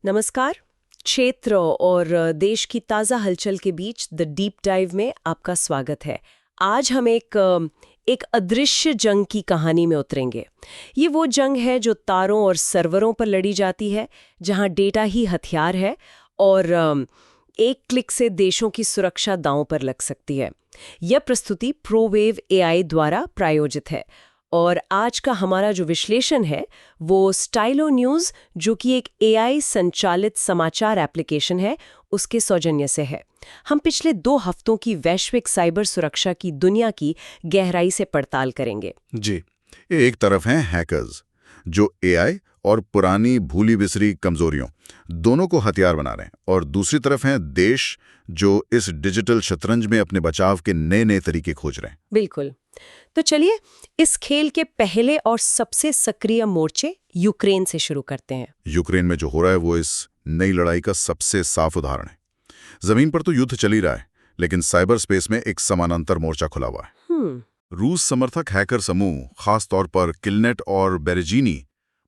नमस्कार। क्षेत्र और देश की ताज़ा हलचल के बीच द डीप डाइव में आपका स्वागत है। आज हम एक अदृश्य जंग की कहानी में उतरेंगे। ये वो जंग है जो तारों और सर्वरों पर लड़ी जाती है, जहां डेटा ही हथियार है और एक क्लिक से देशों की सुरक्षा दांव पर लग सकती है। यह प्रस्तुति प्रोवेव एआई द्वारा प्रायोजित है और आज का हमारा जो विश्लेषण है वो स्टाइलो न्यूज़, जो कि एक एआई संचालित समाचार एप्लीकेशन है, उसके सौजन्य से है। हम पिछले 2 हफ्तों की वैश्विक साइबर सुरक्षा की दुनिया की गहराई से पड़ताल करेंगे। जी, ये एक तरफ हैं हैकर्स जो एआई और पुरानी भूली बिसरी कमजोरियों दोनों को हथियार बना रहे हैं, और दूसरी तरफ हैं देश जो इस डिजिटल शतरंज में अपने बचाव के नए नए तरीके खोज रहे हैं। बिल्कुल। तो चलिए इस खेल के पहले और सबसे सक्रिय मोर्चे यूक्रेन से शुरू करते हैं। यूक्रेन में जो हो रहा है वो इस नई लड़ाई का सबसे साफ उदाहरण है। जमीन पर तो युद्ध चल ही रहा है, लेकिन साइबर स्पेस में एक समानांतर मोर्चा खुला हुआ है। रूस समर्थक हैकर समूह, खास तौर पर किलनेट और बेरेजिनी,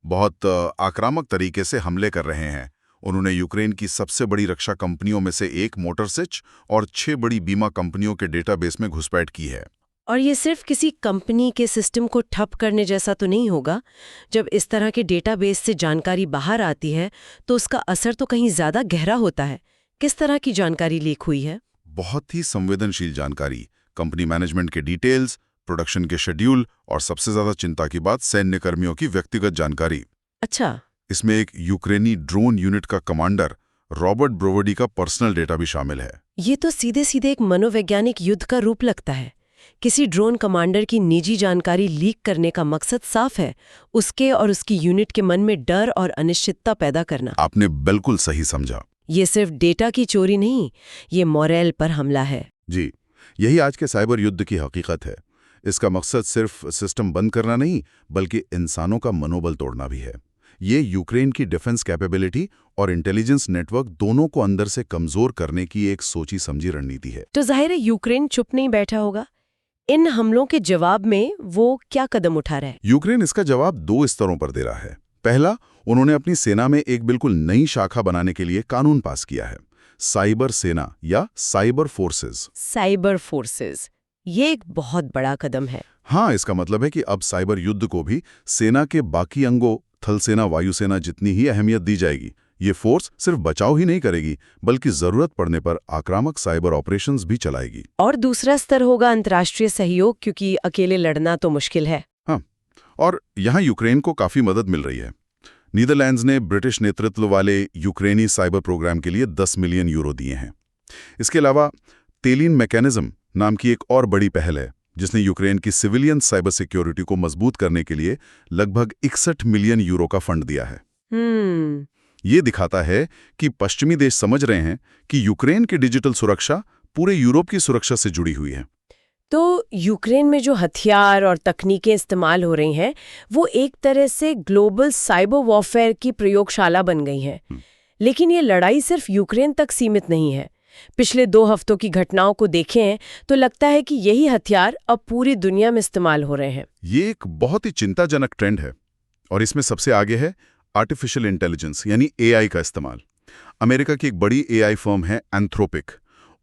बहुत आक्रामक तरीके से हमले कर रहे हैं। उन्होंने यूक्रेन की सबसे बड़ी रक्षा कंपनियों में से एक मोटरसिच और 6 बड़ी बीमा कंपनियों के डेटाबेस में घुसपैठ की है। और ये सिर्फ किसी कंपनी के सिस्टम को ठप करने जैसा तो नहीं होगा। जब इस तरह के डेटाबेस से जानकारी बाहर आती है तो उसका असर तो कहीं ज्यादा गहरा होता है। किस तरह की जानकारी लीक हुई है? बहुत ही संवेदनशील जानकारी, कंपनी मैनेजमेंट के डिटेल्स, प्रोडक्शन के शेड्यूल और सबसे ज्यादा चिंता की बात, सैन्य कर्मियों की व्यक्तिगत जानकारी। अच्छा। इसमें एक यूक्रेनी ड्रोन यूनिट का कमांडर रॉबर्ट ब्रोवडी का पर्सनल डेटा भी शामिल है। ये तो सीधे सीधे एक मनोवैज्ञानिक युद्ध का रूप लगता है। किसी ड्रोन कमांडर की निजी जानकारी लीक करने का मकसद साफ है, उसके और उसकी यूनिट के मन में डर और अनिश्चितता पैदा करना। आपने बिल्कुल सही समझा। ये सिर्फ डेटा की चोरी नहीं, ये मोरल पर हमला है। जी, यही आज के साइबर युद्ध की हकीकत है। इसका मकसद सिर्फ सिस्टम बंद करना नहीं, बल्कि इंसानों का मनोबल तोड़ना भी है। ये यूक्रेन की डिफेंस कैपेबिलिटी और इंटेलिजेंस नेटवर्क दोनों को अंदर से कमजोर करने की एक सोची समझी रणनीति है। तो जाहिर है यूक्रेन चुप नहीं बैठा होगा। इन हमलों के जवाब में वो क्या कदम उठा रहा है? यूक्रेन इसका जवाब 2 स्तरों पर दे रहा है। पहला, उन्होंने अपनी सेना में एक बिल्कुल नई शाखा बनाने के लिए कानून पास किया है, साइबर सेना या साइबर फोर्सेस। साइबर फोर्सेस, ये एक बहुत बड़ा कदम है। हाँ, इसका मतलब है कि अब साइबर युद्ध को भी सेना के बाकी अंगों, थल सेना, वायुसेना जितनी ही अहमियत दी जाएगी। ये फोर्स सिर्फ बचाव ही नहीं करेगी, बल्कि जरूरत पड़ने पर आक्रामक साइबर ऑपरेशंस भी चलाएगी। और दूसरा स्तर होगा अंतर्राष्ट्रीय सहयोग, क्योंकि अकेले लड़ना तो मुश्किल है। हाँ, और यहाँ यूक्रेन को काफी मदद मिल रही है। नीदरलैंड्स ने ब्रिटिश नेतृत्व वाले यूक्रेनी साइबर प्रोग्राम के लिए 10 मिलियन यूरो दिए हैं। इसके अलावा तेलिन मैकेनिज्म नाम की एक और बड़ी पहल है, जिसने यूक्रेन की सिविलियन साइबर सिक्योरिटी को मजबूत करने के लिए लगभग 61 मिलियन यूरो का फंड दिया है। ये दिखाता है कि पश्चिमी देश समझ रहे हैं कि यूक्रेन की डिजिटल सुरक्षा पूरे यूरोप की सुरक्षा से जुड़ी हुई है। तो यूक्रेन में जो हथियार और तकनीकें इस्तेमाल हो रही हैं, वो एक तरह से ग्लोबल साइबर वॉरफेयर की प्रयोगशाला बन गई हैं। लेकिन ये लड़ाई सिर्फ यूक्रेन तक सीमित नहीं है। पिछले 2 हफ्तों की घटनाओं को देखें तो लगता है कि यही हथियार अब पूरी दुनिया में इस्तेमाल हो रहे हैं। ये एक बहुत ही चिंताजनक ट्रेंड है, और इसमें सबसे आगे है आर्टिफिशियल इंटेलिजेंस यानी एआई का इस्तेमाल। अमेरिका की एक बड़ी एआई फर्म है एंथ्रोपिक।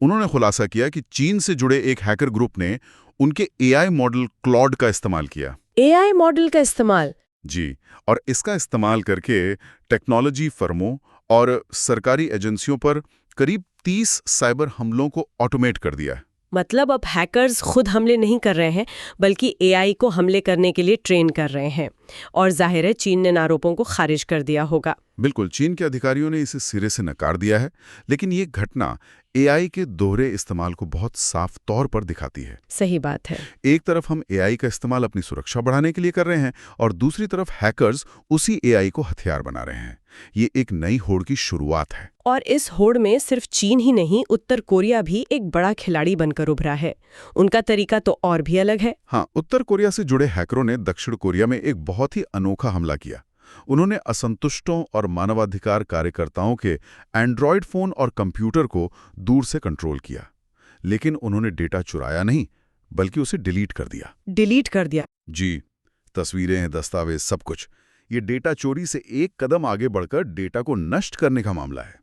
उन्होंने खुलासा किया कि चीन से जुड़े एक हैकर ग्रुप ने उनके एआई मॉडल क्लॉड का इस्तेमाल किया। एआई मॉडल का इस्तेमाल? जी, और इसका इस्तेमाल करके टेक्नोलॉजी फर्मों और सरकारी एजेंसियों पर करीब 30 साइबर हमलों को ऑटोमेट कर दिया है। मतलब अब हैकर्स खुद हमले नहीं कर रहे हैं, बल्कि एआई को हमले करने के लिए ट्रेन कर रहे हैं। और जाहिर है चीन ने इन आरोपों को खारिज कर दिया होगा। बिल्कुल, चीन के अधिकारियों ने इसे सिरे से नकार दिया है, लेकिन ये घटना एआई के दोहरे इस्तेमाल को बहुत साफ तौर पर दिखाती है। सही बात है। एक तरफ हम एआई का इस्तेमाल अपनी सुरक्षा बढ़ाने के लिए कर रहे हैं, और दूसरी तरफ हैकर्स उसी एआई को हथियार बना रहे हैं। ये एक नई होड़ की शुरुआत है। और इस होड़ में सिर्फ चीन ही नहीं, उत्तर कोरिया भी एक बड़ा खिलाड़ी बनकर उभरा है। उनका तरीका तो और भी अलग है। हाँ, उत्तर कोरिया से जुड़े हैकरों ने दक्षिण कोरिया में एक बहुत ही अनोखा हमला किया। उन्होंने असंतुष्टों और मानवाधिकार कार्यकर्ताओं के एंड्रॉयड फोन और कंप्यूटर को दूर से कंट्रोल किया। लेकिन उन्होंने डेटा चुराया नहीं, बल्कि उसे डिलीट कर दिया। डिलीट कर दिया? जी, तस्वीरें, दस्तावेज, सब कुछ। ये डेटा चोरी से एक कदम आगे बढ़कर डेटा को नष्ट करने का मामला है।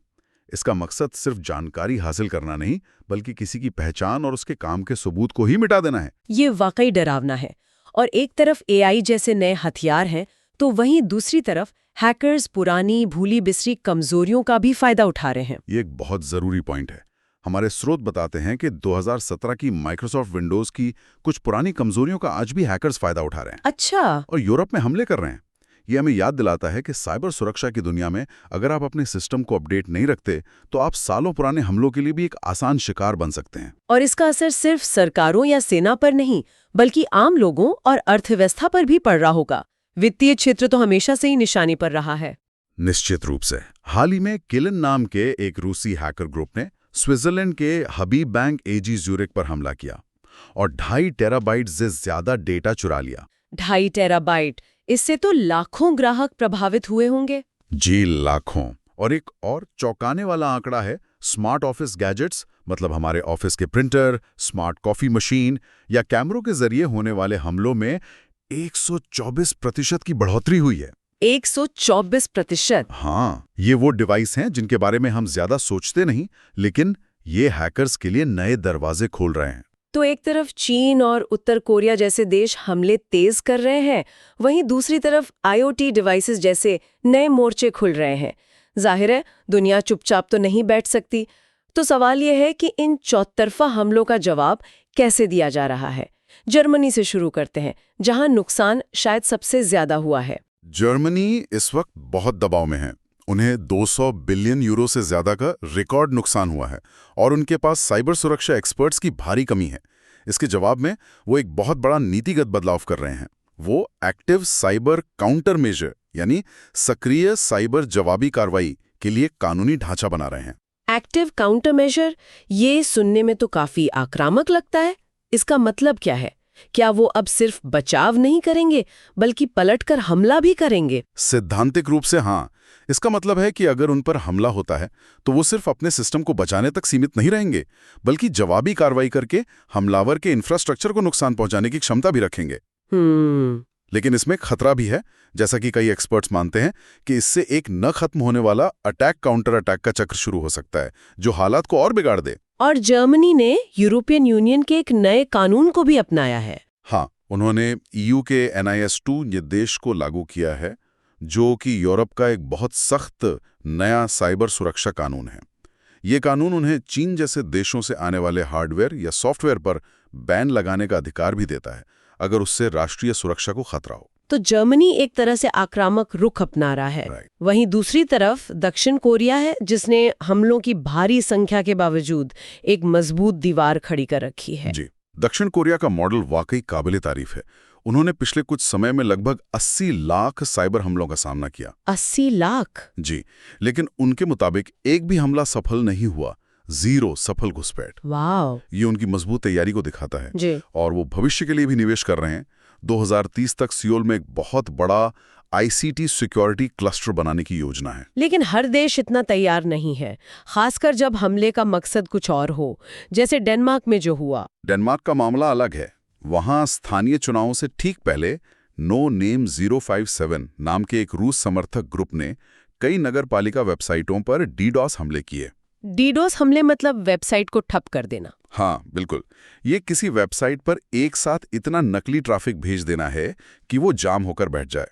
इसका मकसद सिर्फ जानकारी हासिल करना नहीं, बल्कि किसी की पहचान और उसके काम के सबूत को ही मिटा देना है। ये वाकई डरावना है। और एक तरफ एआई जैसे नए हथियार हैं, तो वहीं दूसरी तरफ हैकर्स पुरानी भूली बिसरी कमजोरियों का भी फायदा उठा रहे हैं। ये एक बहुत जरूरी पॉइंट है। हमारे स्रोत बताते हैं कि 2017 की माइक्रोसॉफ्ट विंडोज की कुछ पुरानी कमजोरियों का आज भी हैकर्स फायदा उठा रहे हैं। अच्छा। और यूरोप में हमले कर रहे हैं। ये हमें याद दिलाता है कि साइबर सुरक्षा की दुनिया में अगर आप अपने सिस्टम को अपडेट नहीं रखते, तो आप सालों पुराने हमलों के लिए भी एक आसान शिकार बन सकते हैं। और इसका असर सिर्फ सरकारों या सेना पर नहीं, बल्कि आम लोगों और अर्थव्यवस्था पर भी पड़ रहा होगा। वित्तीय क्षेत्र तो हमेशा से ही निशाने पर रहा है। निश्चित रूप से। हाल ही में किलन नाम के एक रूसी हैकर ग्रुप ने स्विट्जरलैंड के हबीब बैंक एजी ज्यूरिख पर हमला किया और 2.5 टेराबाइट से ज्यादा डेटा चुरा लिया। 2.5 टेराबाइट, इससे तो लाखों ग्राहक प्रभावित हुए होंगे। जी, लाखों। और एक और चौंकाने वाला आंकड़ा है स्मार्ट ऑफिस गैजेट्स, मतलब हमारे ऑफिस के प्रिंटर, स्मार्ट कॉफी मशीन या कैमरों के जरिए होने वाले हमलों में 124% की बढ़ोतरी हुई है। 124%? हाँ, ये वो डिवाइस हैं जिनके बारे में हम ज्यादा सोचते नहीं, लेकिन ये हैकर्स के लिए नए दरवाजे खोल रहे हैं। तो एक तरफ चीन और उत्तर कोरिया जैसे देश हमले तेज कर रहे हैं, वहीं दूसरी तरफ आईओटी डिवाइसेस जैसे नए मोर्चे खुल रहे हैं। जाहिर है दुनिया चुपचाप तो नहीं बैठ सकती। तो सवाल यह है कि इन चौतरफा हमलों का जवाब कैसे दिया जा रहा है। जर्मनी से शुरू करते हैं, जहां नुकसान शायद सबसे ज्यादा हुआ है। जर्मनी इस वक्त बहुत दबाव में है। उन्हें 200 बिलियन यूरो से ज्यादा का रिकॉर्ड नुकसान हुआ है और उनके पास साइबर सुरक्षा एक्सपर्ट्स की भारी कमी है। इसके जवाब में वो एक बहुत बड़ा नीतिगत बदलाव कर रहे हैं। वो एक्टिव साइबर काउंटर मेजर, यानी सक्रिय साइबर जवाबी कार्रवाई के लिए कानूनी ढांचा बना रहे हैं। एक्टिव काउंटर मेजर, ये सुनने में तो काफी आक्रामक लगता है। इसका मतलब क्या है? क्या वो अब सिर्फ बचाव नहीं करेंगे, बल्कि पलटकर हमला भी करेंगे? सैद्धांतिक रूप से हाँ। इसका मतलब है कि अगर उन पर हमला होता है तो वो सिर्फ अपने सिस्टम को बचाने तक सीमित नहीं रहेंगे, बल्कि जवाबी कार्रवाई करके हमलावर के इंफ्रास्ट्रक्चर को नुकसान पहुंचाने की क्षमता भी रखेंगे। लेकिन इसमें खतरा भी है, जैसा कि कई एक्सपर्ट्स मानते हैं कि इससे एक न खत्म होने वाला अटैक काउंटर अटैक का चक्र शुरू हो सकता है, जो हालात को और बिगाड़ दे। और जर्मनी ने यूरोपियन यूनियन के एक नए कानून को भी अपनाया है। हाँ, उन्होंने EU के NIS2 निर्देश को लागू किया है, जो कि यूरोप का एक बहुत सख्त नया साइबर सुरक्षा कानून है। ये कानून उन्हें चीन जैसे देशों से आने वाले हार्डवेयर या सॉफ्टवेयर पर बैन लगाने का अधिकार भी देता है, अगर उससे राष्ट्रीय सुरक्षा को खतरा हो। तो जर्मनी एक तरह से आक्रामक रुख अपना रहा है। वहीं दूसरी तरफ दक्षिण कोरिया है, जिसने हमलों की भारी संख्या के बावजूद एक मजबूत दीवार खड़ी कर रखी है। जी, दक्षिण कोरिया का मॉडल वाकई काबिले तारीफ है। उन्होंने पिछले कुछ समय में लगभग 80 लाख साइबर हमलों का सामना किया। 80 लाख? जी, लेकिन उनके मुताबिक एक भी हमला सफल नहीं हुआ। 0 सफल घुसपैठ। वाह! ये उनकी मजबूत तैयारी को दिखाता है। जी। और वो भविष्य के लिए भी निवेश कर रहे हैं। 2030 तक सियोल में एक बहुत बड़ा ICT सिक्योरिटी क्लस्टर बनाने की योजना है। लेकिन हर देश इतना तैयार नहीं है, खासकर जब हमले का मकसद कुछ और हो, जैसे डेनमार्क में जो हुआ। डेनमार्क का मामला अलग है। वहां स्थानीय चुनावों से ठीक पहले नो नेम 057 नाम के एक रूस समर्थक ग्रुप ने कई नगरपालिका वेबसाइटों पर DDoS हमले किए। DDoS हमले मतलब वेबसाइट को ठप कर देना? हाँ, बिल्कुल। ये किसी वेबसाइट पर एक साथ इतना नकली ट्रैफिक भेज देना है कि वो जाम होकर बैठ जाए।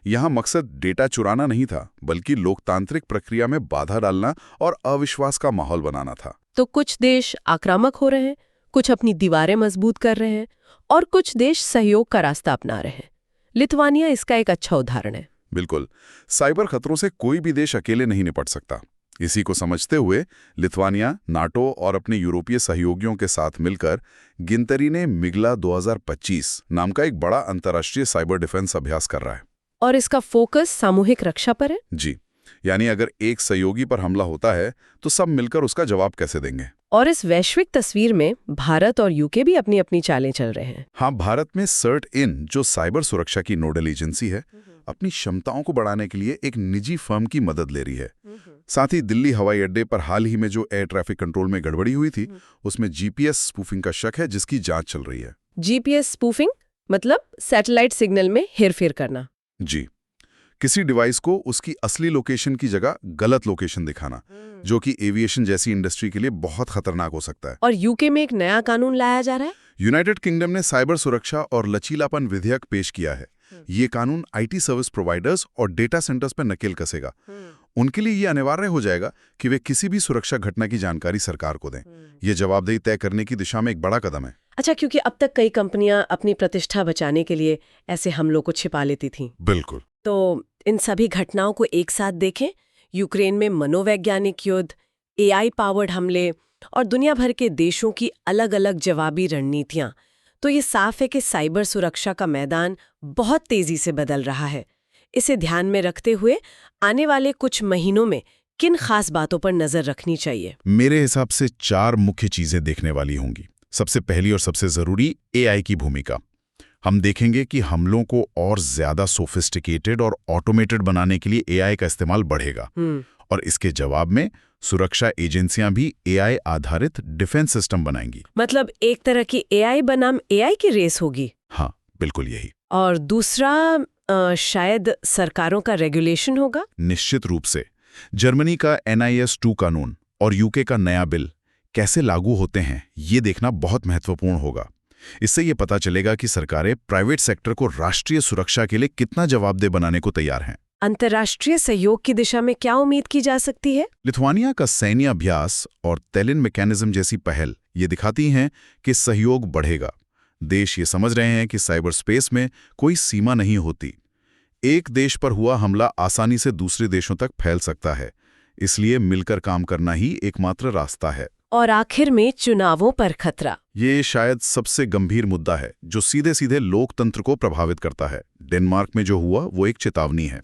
यहाँ मकसद डेटा चुराना नहीं था, बल्कि लोकतांत्रिक प्रक्रिया में बाधा डालना और अविश्वास का माहौल बनाना था। तो कुछ देश आक्रामक हो रहे हैं, कुछ अपनी दीवारें मजबूत कर रहे हैं और कुछ देश सहयोग का रास्ता अपना रहे हैं। लिथुआनिया इसका एक अच्छा उदाहरण है। बिल्कुल। साइबर खतरों से कोई भी देश अकेले नहीं निपट सकता। इसी को समझते हुए लिथुआनिया नाटो और अपने यूरोपीय सहयोगियों के साथ मिलकर गिनतरी ने मिगला 2025 नाम का एक बड़ा अंतर्राष्ट्रीय साइबर डिफेंस अभ्यास कर रहा है। और इसका फोकस सामूहिक रक्षा पर है? जी, यानी अगर एक सहयोगी पर हमला होता है तो सब मिलकर उसका जवाब कैसे देंगे। और इस वैश्विक तस्वीर में भारत और यूके भी अपनी अपनी चालें चल रहे हैं। हाँ, भारत में CERT-In, जो साइबर सुरक्षा की नोडल एजेंसी है, अपनी क्षमताओं को बढ़ाने के लिए एक निजी फर्म की मदद ले रही है। साथ ही दिल्ली हवाई अड्डे पर हाल ही में जो एयर ट्रैफिक कंट्रोल में गड़बड़ी हुई थी, उसमें GPS स्पूफिंग का शक है, जिसकी जांच चल रही है। GPS स्पूफिंग मतलब सैटेलाइट सिग्नल में हेरफेर करना? जी, किसी डिवाइस को उसकी असली लोकेशन की जगह गलत लोकेशन दिखाना, जो कि एविएशन जैसी इंडस्ट्री के लिए बहुत खतरनाक हो सकता है। और यूके में एक नया कानून लाया जा रहा है। यूनाइटेड किंगडम ने साइबर सुरक्षा और लचीलापन विधेयक पेश किया है। ये कानून आईटी सर्विस प्रोवाइडर्स और डेटा सेंटर्स पर नकेल कसेगा। उनके लिए ये अनिवार्य हो जाएगा कि वे किसी भी सुरक्षा घटना की जानकारी सरकार को दें। ये जवाबदेही तय करने की दिशा में एक बड़ा कदम है। अच्छा, क्योंकि अब तक कई कंपनियां अपनी प्रतिष्ठा बचाने के लिए ऐसे हमलों को छिपा लेती थीं। बिल्कुल। तो इन सभी घटनाओं को एक साथ देखें, यूक्रेन में मनोवैज्ञानिक युद्ध, एआई पावर्ड हमले और दुनिया भर के देशों की अलग अलग जवाबी रणनीतियां, तो ये साफ है कि साइबर सुरक्षा का मैदान बहुत तेजी से बदल रहा है। इसे ध्यान में रखते हुए आने वाले कुछ महीनों में किन खास बातों पर नजर रखनी चाहिए? मेरे हिसाब से 4 मुख्य चीजें देखने वाली होंगी। सबसे पहली और सबसे जरूरी, एआई की भूमिका। हम देखेंगे कि हमलों को और ज्यादा सोफिस्टिकेटेड और ऑटोमेटेड बनाने के लिए एआई का इस्तेमाल बढ़ेगा। और इसके जवाब में सुरक्षा एजेंसियां भी एआई आधारित डिफेंस सिस्टम बनाएंगी। मतलब एक तरह की एआई बनाम एआई की रेस होगी। हाँ, बिल्कुल यही। और दूसरा शायद सरकारों का रेगुलेशन होगा। निश्चित रूप से जर्मनी का NIS 2 कानून और यूके का नया बिल कैसे लागू होते हैं, ये देखना बहुत महत्वपूर्ण होगा। इससे ये पता चलेगा कि सरकारें प्राइवेट सेक्टर को राष्ट्रीय सुरक्षा के लिए कितना जवाबदेह बनाने को तैयार हैं। अंतर्राष्ट्रीय सहयोग की दिशा में क्या उम्मीद की जा सकती है? लिथुआनिया का सैन्य अभ्यास और टेलिन मैकेनिज्म जैसी पहल ये दिखाती हैं कि सहयोग बढ़ेगा। देश ये समझ रहे हैं कि साइबर स्पेस में कोई सीमा नहीं होती। एक देश पर हुआ हमला आसानी से दूसरे देशों तक फैल सकता है, इसलिए मिलकर काम करना ही एकमात्र रास्ता है। और आखिर में चुनावों पर खतरा। ये शायद सबसे गंभीर मुद्दा है, जो सीधे सीधे लोकतंत्र को प्रभावित करता है। डेनमार्क में जो हुआ वो एक चेतावनी है।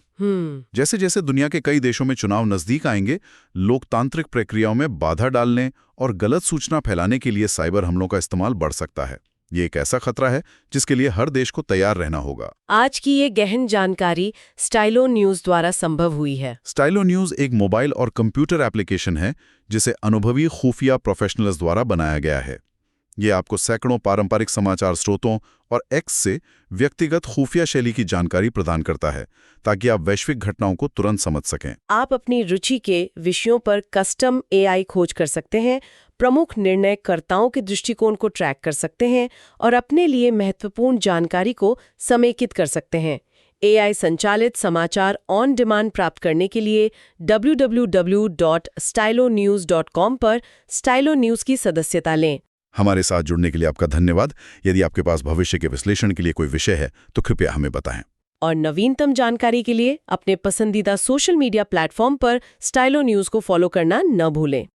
जैसे जैसे दुनिया के कई देशों में चुनाव नजदीक आएंगे, लोकतांत्रिक प्रक्रियाओं में बाधा डालने और गलत सूचना फैलाने के लिए साइबर हमलों का इस्तेमाल बढ़ सकता है। ये एक ऐसा खतरा है जिसके लिए हर देश को तैयार रहना होगा। आज की ये गहन जानकारी स्टाइलो न्यूज द्वारा संभव हुई है। स्टाइलो न्यूज एक मोबाइल और कंप्यूटर एप्लीकेशन है जिसे अनुभवी खुफिया प्रोफेशनल्स द्वारा बनाया गया है। ये आपको सैकड़ों पारंपरिक समाचार स्रोतों और एक्स से व्यक्तिगत खुफिया शैली की जानकारी प्रदान करता है, ताकि आप वैश्विक घटनाओं को तुरंत समझ सकें। आप अपनी रुचि के विषयों पर कस्टम एआई खोज कर सकते हैं, प्रमुख निर्णयकर्ताओं के दृष्टिकोण को ट्रैक कर सकते हैं और अपने लिए महत्वपूर्ण जानकारी को समेकित कर सकते हैं। एआई संचालित समाचार ऑन डिमांड प्राप्त करने के लिए www.stylonews.com पर स्टाइलो न्यूज की सदस्यता लें। हमारे साथ जुड़ने के लिए आपका धन्यवाद। यदि आपके पास भविष्य के विश्लेषण के लिए कोई विषय है तो कृपया हमें बताएं। और नवीनतम जानकारी के लिए अपने पसंदीदा सोशल मीडिया प्लेटफॉर्म पर स्टाइलो न्यूज को फॉलो करना न भूलें।